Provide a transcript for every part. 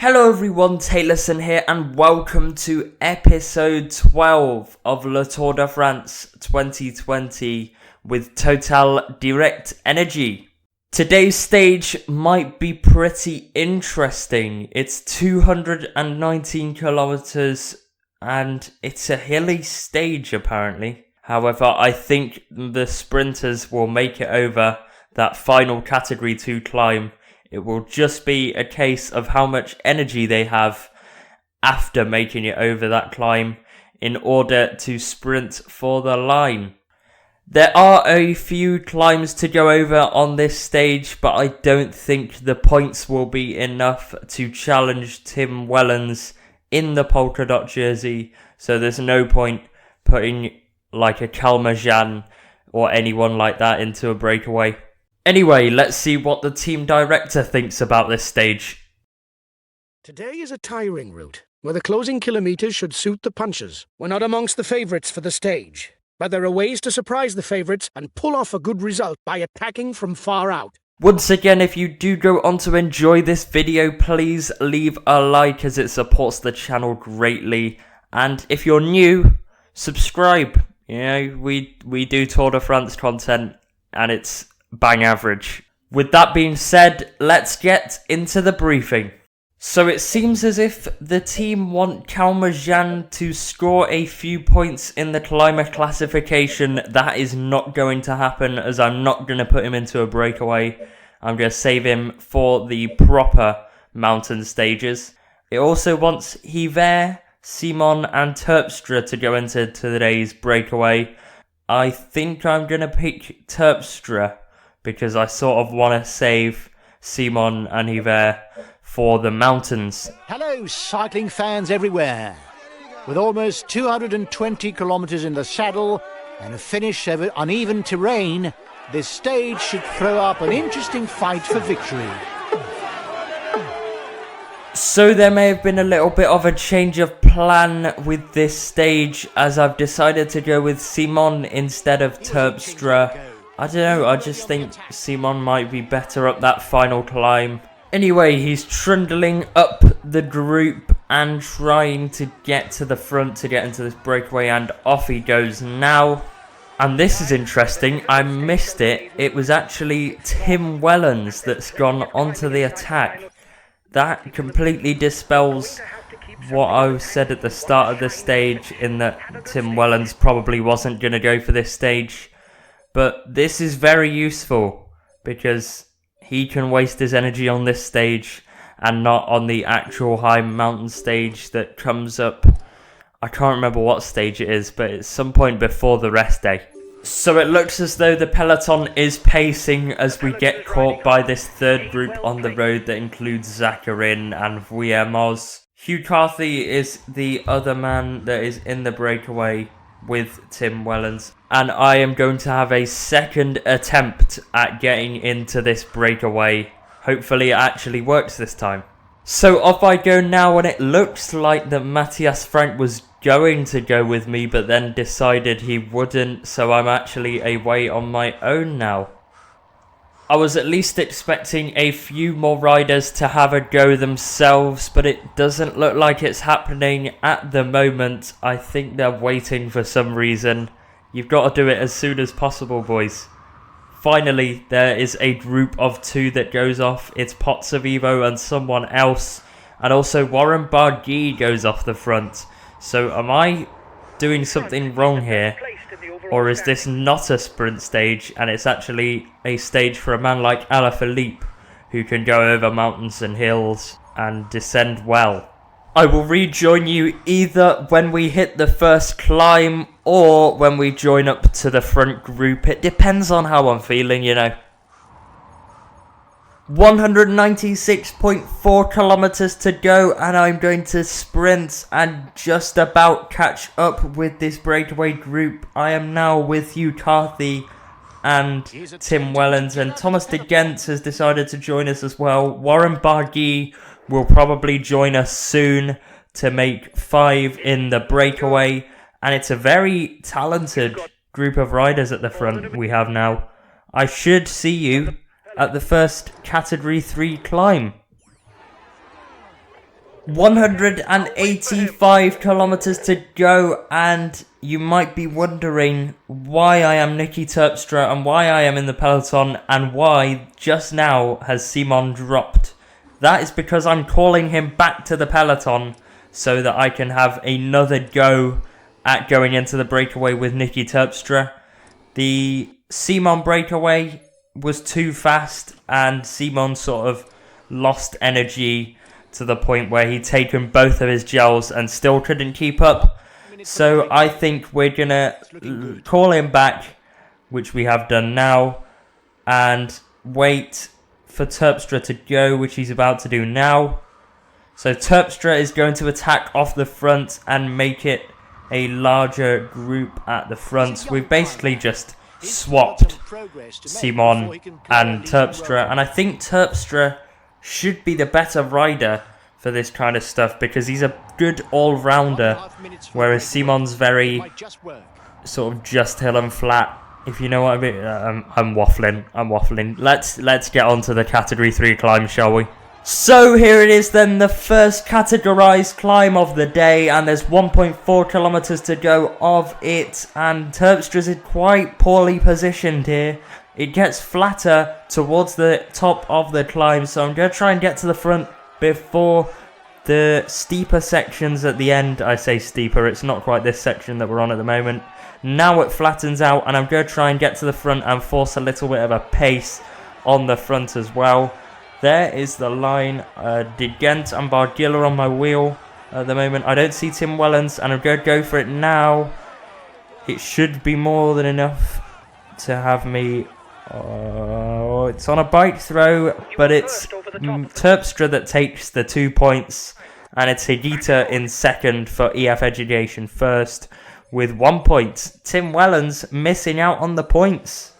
Hello everyone, Taylorson here and welcome to episode 12 of Le Tour de France 2020 with Total Direct Energie. Today's stage might be pretty interesting. It's 219 kilometers and it's a hilly stage apparently. However, I think the sprinters will make it over that final category 2 climb. It will just be a case of how much energy they have after making it over that climb in order to sprint for the line. There are a few climbs to go over on this stage, but I don't think the points will be enough to challenge Tim Wellens in the polka dot jersey, so there's no point putting like a Kalmajan or anyone like that into a breakaway. Anyway, let's see what the team director thinks about this stage. Today is a tiring route, where the closing kilometres should suit the punchers. We're not amongst the favourites for the stage, but there are ways to surprise the favourites and pull off a good result by attacking from far out. Once again, if you do go on to enjoy this video, please leave a like as it supports the channel greatly. And if you're new, subscribe. You know, we do Tour de France content and it's bang average. With that being said, let's get into the briefing. So it seems as if the team want Kalmajan to score a few points in the climber classification. That is not going to happen, as I'm not going to put him into a breakaway. I'm going to save him for the proper mountain stages. It also wants hehe, Simon and TERPSTRA to go into today's breakaway. I think I'm going to pick TERPSTRA, because I sort of want to save Simon and hehe for the mountains. Hello cycling fans everywhere. With almost 220 kilometres in the saddle and a finish over uneven terrain, this stage should throw up an interesting fight for victory. So there may have been a little bit of a change of plan with this stage, as I've decided to go with Simon instead of TERPSTRA. I don't know, I just think Simon might be better up that final climb. Anyway, he's trundling up the group and trying to get to the front to get into this breakaway, and off he goes now. And this is interesting, I missed it. It was actually Tim Wellens that's gone onto the attack. That completely dispels what I said at the start of the stage, in that Tim Wellens probably wasn't going to go for this stage. But this is very useful, because he can waste his energy on this stage and not on the actual high mountain stage that comes up. I can't remember what stage it is, but it's some point before the rest day. So it looks as though the peloton is pacing as we get caught by this third group on the road that includes Zakarin and Vuillemos. Hugh Carthy is the other man that is in the breakaway with Tim Wellens, and I am going to have a second attempt at getting into this breakaway. Hopefully it actually works this time. So off I go now, and it looks like that Matthias Frank was going to go with me but then decided he wouldn't, so I'm actually away on my own now. I was at least expecting a few more riders to have a go themselves, but it doesn't look like it's happening at the moment. I think they're waiting for some reason. You've got to do it as soon as possible, boys. Finally, there is a group of 2 that goes off. It's Pozzovivo and someone else. And also Warren Barguil goes off the front. So am I doing something wrong here? Or is this not a sprint stage and it's actually a stage for a man like Alaphilippe, who can go over mountains and hills and descend well? I will rejoin you either when we hit the first climb or when we join up to the front group. It depends on how I'm feeling, you know. 196.4 kilometers to go, and I'm going to sprint and just about catch up with this breakaway group. I am now with Hugh Carthy and Tim Wellens, and Thomas de Gent has decided to join us as well. Warren Barguil will probably join us soon to make 5 in the breakaway, and it's a very talented group of riders at the front we have now. I should see you at the first Category 3 climb. 185 kilometers to go, and you might be wondering why I am Nicky Terpstra and why I am in the peloton and why just now has Simon dropped. That is because I'm calling him back to the peloton so that I can have another go at going into the breakaway with Nicky Terpstra. The Simon breakaway was too fast and Simon sort of lost energy to the point where he'd taken both of his gels and still couldn't keep up. So I think we're going to call him back, which we have done now, and wait for Terpstra to go, which he's about to do now. So Terpstra is going to attack off the front and make it a larger group at the front. We've basically just swapped Simon and Terpstra, and I think Terpstra should be the better rider for this kind of stuff because he's a good all-rounder, whereas Simon's very sort of just hill and flat, if you know what I mean. I'm waffling. Let's get on to the category 3 climb, shall we? So here it is then, the first categorized climb of the day, and there's 1.4 kilometers to go of it, and Terpstra's is quite poorly positioned here. It gets flatter towards the top of the climb, so I'm going to try and get to the front before the steeper sections at the end. I say steeper, it's not quite this section that we're on at the moment. Now it flattens out, and I'm going to try and get to the front and force a little bit of a pace on the front as well. There is the line. De Gent and Barguil are on my wheel at the moment. I don't see Tim Wellens, and I'm going to go for it now. It should be more than enough to have me. It's on a bike throw, but it's Terpstra that takes the 2 points, and it's Higita in second for EF Education first with 1 point. Tim Wellens missing out on the points.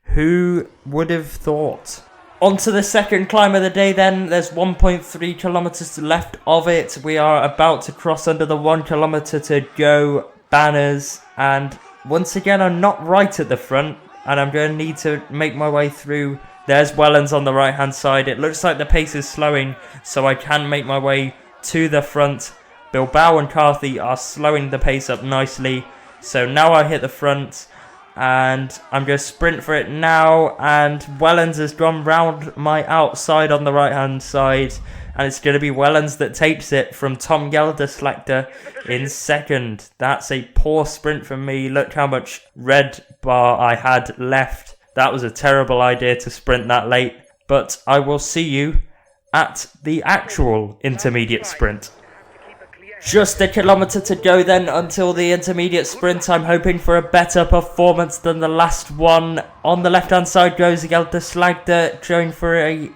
Who would have thought? On to the second climb of the day then. There's 1.3 kilometers left of it. We are about to cross under the 1 kilometer to go banners, and once again I'm not right at the front, and I'm going to need to make my way through. There's Wellens on the right hand side. It looks like the pace is slowing, so I can make my way to the front. Bilbao and Carthy are slowing the pace up nicely, so now I hit the front, and I'm going to sprint for it now, and Wellens has gone round my outside on the right hand side, and it's going to be Wellens that takes it from Tom Gelderslagter in second. That's a poor sprint from me. Look how much red bar I had left. That was a terrible idea to sprint that late, but I will see you at the actual intermediate sprint. Just a kilometer to go then until the intermediate sprint. I'm hoping for a better performance than the last one. On the left hand side goes Gelderslagter, going for a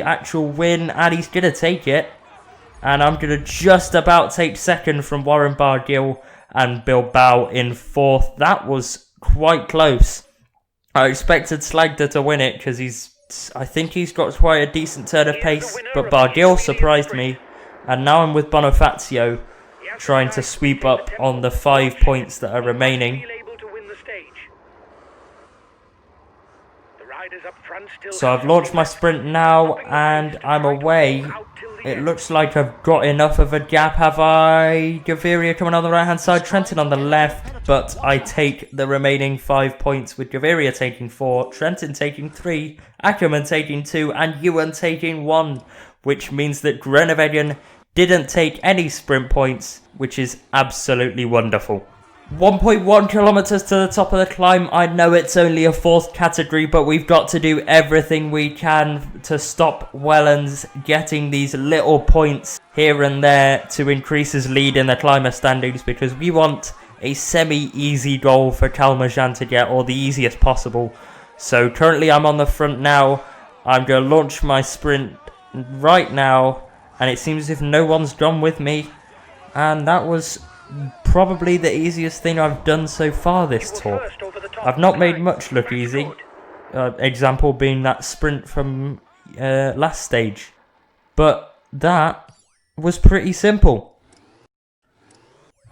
actual win, and he's going to take it. And I'm going to just about take second from Warren Barguil and Bilbao in fourth. That was quite close. I expected Slagter to win it because I think he's got quite a decent turn of pace, but Barguil surprised me. And now I'm with Bonifacio, trying to sweep up on the 5 points that are remaining. So I've launched my sprint now, and I'm away. It looks like I've got enough of a gap, have I? Gaviria coming on the right hand side, Trentin on the left, but I take the remaining 5 points with Gaviria taking 4, Trentin taking 3, Ackerman taking 2, and Ewan taking 1. Which means that Groenewegen didn't take any sprint points, which is absolutely wonderful. 1.1 kilometers to the top of the climb. I know it's only a fourth category, but we've got to do everything we can to stop Wellens getting these little points here and there to increase his lead in the climber standings, because we want a semi-easy goal for Kalmajan to get, or the easiest possible. So currently I'm on the front now. I'm going to launch my sprint right now, and it seems as if no one's gone with me, and that was probably the easiest thing I've done so far this tour. I've not made much look easy, example being that sprint from last stage, but that was pretty simple.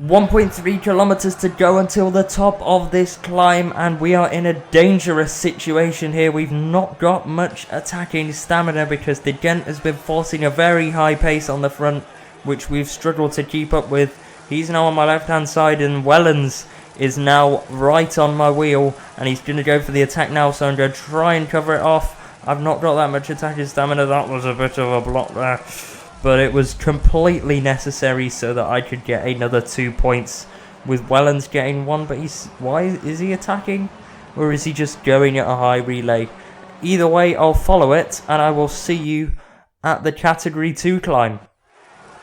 1.3 kilometers to go until the top of this climb, and we are in a dangerous situation here. We've not got much attacking stamina because De Gent has been forcing a very high pace on the front, which we've struggled to keep up with. He's now on my left-hand side, and Wellens is now right on my wheel, and he's going to go for the attack now, so I'm going to try and cover it off. I've not got that much attacking stamina. That was a bit of a block there, but it was completely necessary so that I could get another 2 points, with Wellens getting 1, but why is he attacking? Or is he just going at a high relay? Either way, I'll follow it, and I will see you at the Category 2 climb.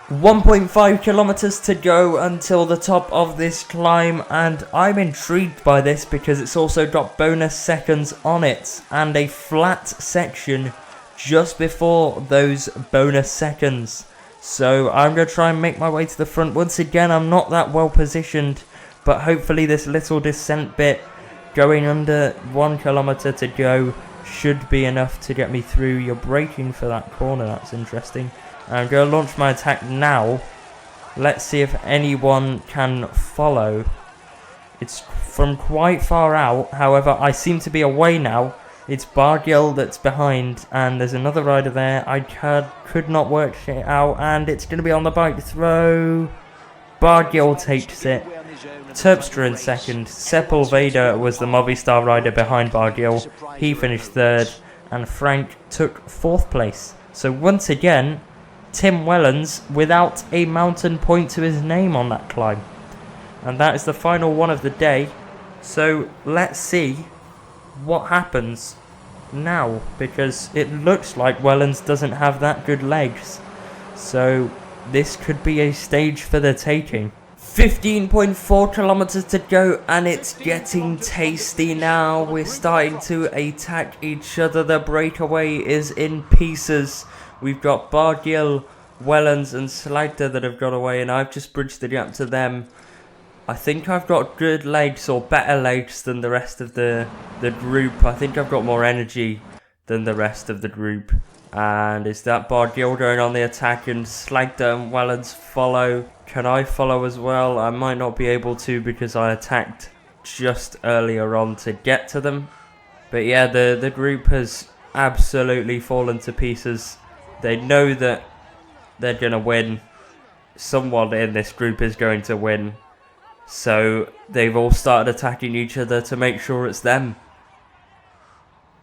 1.5 kilometers to go until the top of this climb, and I'm intrigued by this because it's also got bonus seconds on it, and a flat section just before those bonus seconds. So I'm going to try and make my way to the front. Once again, I'm not that well positioned, but hopefully this little descent bit going under 1 kilometer to go should be enough to get me through. You're braking for that corner, that's interesting. I'm going to launch my attack now. Let's see if anyone can follow. It's from quite far out, however I seem to be away now. It's Bargill that's behind, and there's another rider there. I could not work it out, and it's going to be on the bike throw. Bargill takes it. TERPSTRA in second. Sepulveda was the Movistar rider behind Bargill. He finished third, and Frank took 4th place. So once again, Tim Wellens without a mountain point to his name on that climb. And that is the final one of the day. So let's see what happens now, because it looks like Wellens doesn't have that good legs. So this could be a stage for the taking. 15.4 kilometers to go, and it's getting tasty now. We're starting to attack each other. The breakaway is in pieces. We've got Bargill, Wellens and Slagter that have got away, and I've just bridged the gap to them. I think I've got good legs, or better legs than the rest of the group. I think I've got more energy than the rest of the group. And is that Bargill going on the attack, and Slagter and Wellens follow? Can I follow as well? I might not be able to because I attacked just earlier on to get to them. But yeah, the group has absolutely fallen to pieces. They know that they're going to win. Someone in this group is going to win. So they've all started attacking each other to make sure it's them.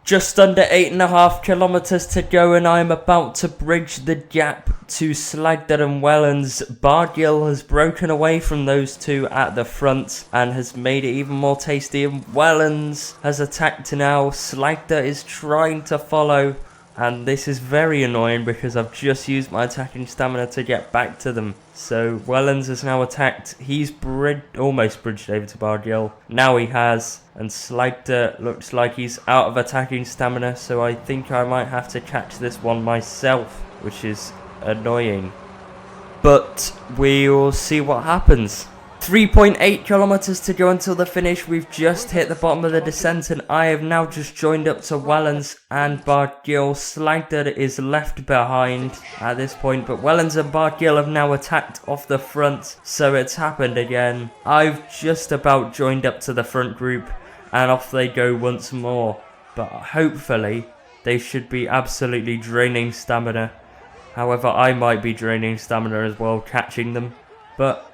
Just under 8.5 kilometers to go, and I'm about to bridge the gap to Slagter and Wellens. Bargill has broken away from those two at the front and has made it even more tasty, and Wellens has attacked now. Slagter is trying to follow, and this is very annoying because I've just used my attacking stamina to get back to them. So Wellens has now attacked. He's almost bridged over to Bargill. Now he has. And Slagter looks like he's out of attacking stamina. So I think I might have to catch this one myself, which is annoying. But we'll see what happens. 3.8 kilometers to go until the finish. We've just hit the bottom of the descent, and I have now just joined up to Wellens and Bargill. Slagter is left behind at this point, but Wellens and Bargill have now attacked off the front, so it's happened again. I've just about joined up to the front group, and off they go once more. But hopefully, they should be absolutely draining stamina. However, I might be draining stamina as well, catching them. But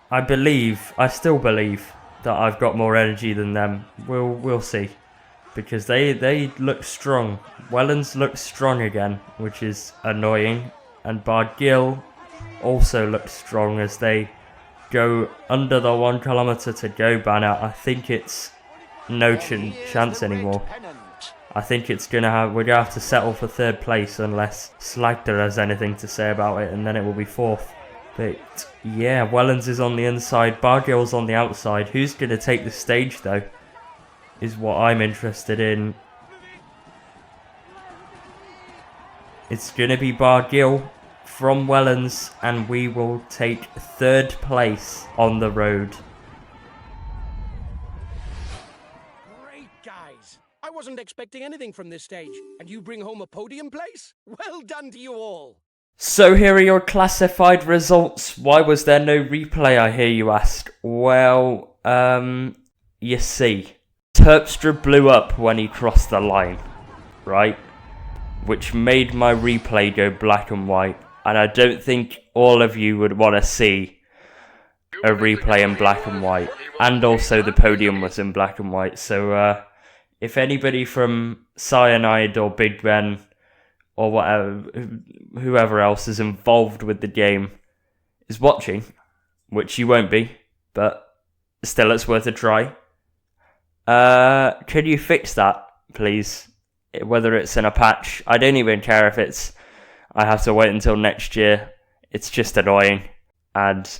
I still believe that I've got more energy than them. We'll see. Because they look strong. Wellens looks strong again, which is annoying. And Bargill also looks strong as they go under the 1 kilometer to go banner. I think it's no chance anymore. I think we're gonna have to settle for 3rd place unless Slagter has anything to say about it, and then it will be 4th. But yeah, Wellens is on the inside, Bargill's on the outside. Who's going to take the stage though, is what I'm interested in. It's going to be Bargill from Wellens, and we will take 3rd place on the road. Great, guys. I wasn't expecting anything from this stage, and you bring home a podium place? Well done to you all. So here are your classified results. Why was there no replay, I hear you ask? Well, you see, TERPSTRA blew up when he crossed the line, right? Which made my replay go black and white. and I don't think all of you would want to see a replay in black and white, and also the podium was in black and white. So if anybody from Cyanide or Big Ben or whatever, whoever else is involved with the game is watching, which you won't be, but still it's worth a try. Can you fix that, please? Whether it's in a patch, I don't even care if I have to wait until next year. It's just annoying. And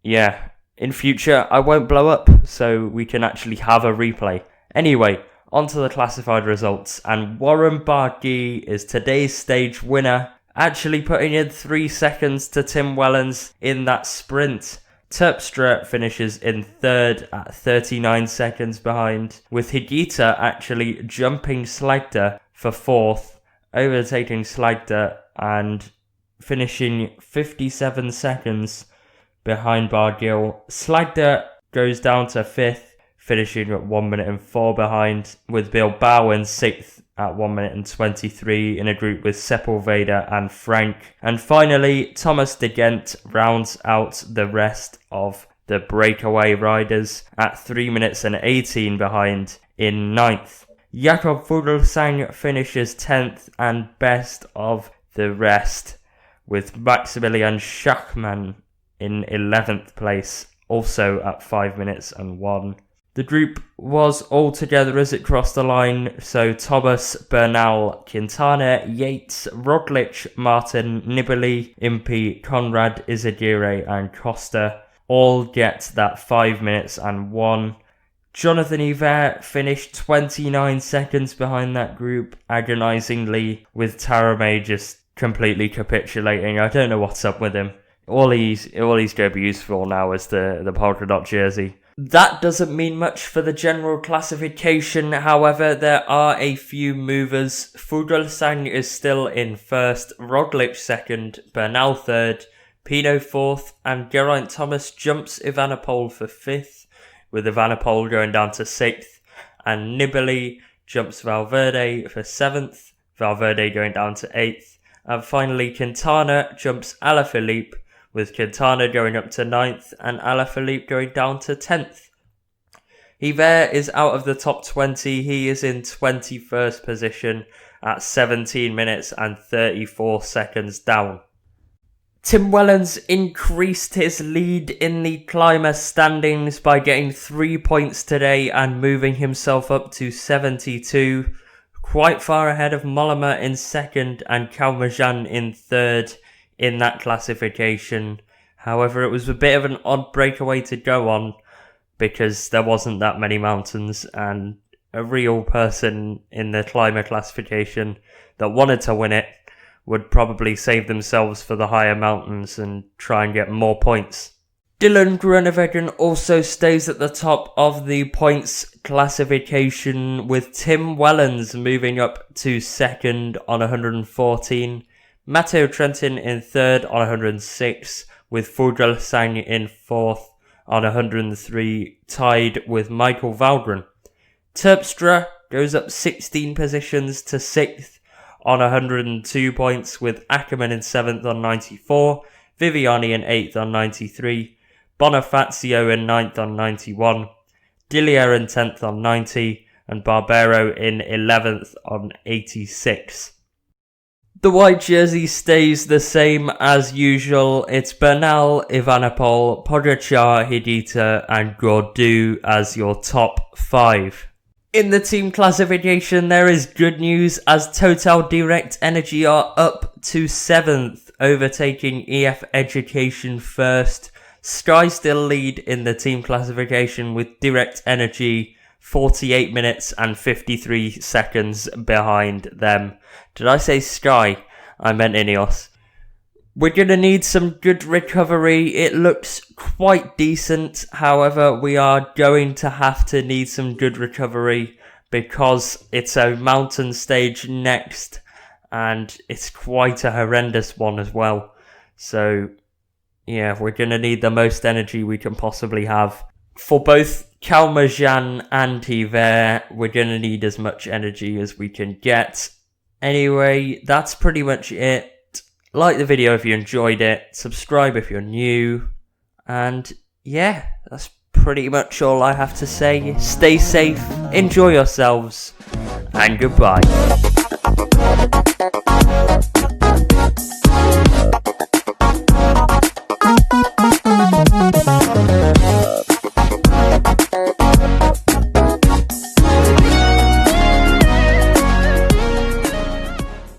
yeah, in future I won't blow up, so we can actually have a replay. Anyway, on to the classified results, and Warren Barguil is today's stage winner, actually putting in 3 seconds to Tim Wellens in that sprint. TERPSTRA finishes in third at 39 seconds behind, with Higita actually jumping Slagda for fourth, overtaking Slagda and finishing 57 seconds behind Barguil. Slagda goes down to fifth, finishing at 1 minute and 4 behind, with Bilbao in sixth at 1 minute and 23 in a group with Sepulveda and Frank. And finally, Thomas de Gent rounds out the rest of the breakaway riders at 3 minutes and 18 behind in ninth. Jakob Fuglsang finishes 10th and best of the rest, with Maximilian Schachmann in 11th place, also at 5 minutes and 1. The group was all together as it crossed the line, so Thomas, Bernal, Quintana, Yates, Roglic, Martin, Nibali, Impey, Conrad, Izagirre and Costa all get that 5 minutes and 1. Jonathan Yver finished 29 seconds behind that group, agonisingly, with Tarame just completely capitulating. I don't know what's up with him. All he's going to be useful now is the polka dot jersey. That doesn't mean much for the general classification, however, there are a few movers. Fuglsang is still in first, Roglic second, Bernal third, Pinot fourth, and Geraint Thomas jumps Evenepoel for fifth, with Evenepoel going down to sixth, and Nibali jumps Valverde for seventh, Valverde going down to eighth, and finally Quintana jumps Alaphilippe, with Quintana going up to 9th and Alaphilippe going down to 10th. Yver is out of the top 20. He is in 21st position at 17 minutes and 34 seconds down. Tim Wellens increased his lead in the climber standings by getting 3 points today and moving himself up to 72. Quite far ahead of Mollema in second and Calmejean in third in that classification. However, it was a bit of an odd breakaway to go on because there wasn't that many mountains, and a real person in the climber classification that wanted to win it would probably save themselves for the higher mountains and try and get more points. Dylan Groenewegen also stays at the top of the points classification, with Tim Wellens moving up to second on 114. Matteo Trentin in third on 106, with Fuglsang in fourth on 103, tied with Michael Valgren. Terpstra goes up 16 positions to sixth on 102 points, with Ackermann in seventh on 94, Viviani in eighth on 93, Bonifazio in ninth on 91, Dillier in 10th on 90, and Barbero in 11th on 86. The white jersey stays the same as usual. It's Bernal, Evenepoel, Pogačar, Higita and Gaudu as your top 5. In the team classification, there is good news as Total Direct Energie are up to 7th, overtaking EF Education first. Sky still lead in the team classification with Direct Energie 48 minutes and 53 seconds behind them. Did I say Sky? I meant Ineos. We're going to need some good recovery. It looks quite decent. However, we are going to have to need some good recovery because it's a mountain stage next and it's quite a horrendous one as well. So, yeah, we're going to need the most energy we can possibly have. For both Calmejean and Yver, we're going to need as much energy as we can get. Anyway, that's pretty much it. Like the video if you enjoyed it, subscribe if you're new, and yeah, that's pretty much all I have to say. Stay safe, enjoy yourselves, and goodbye.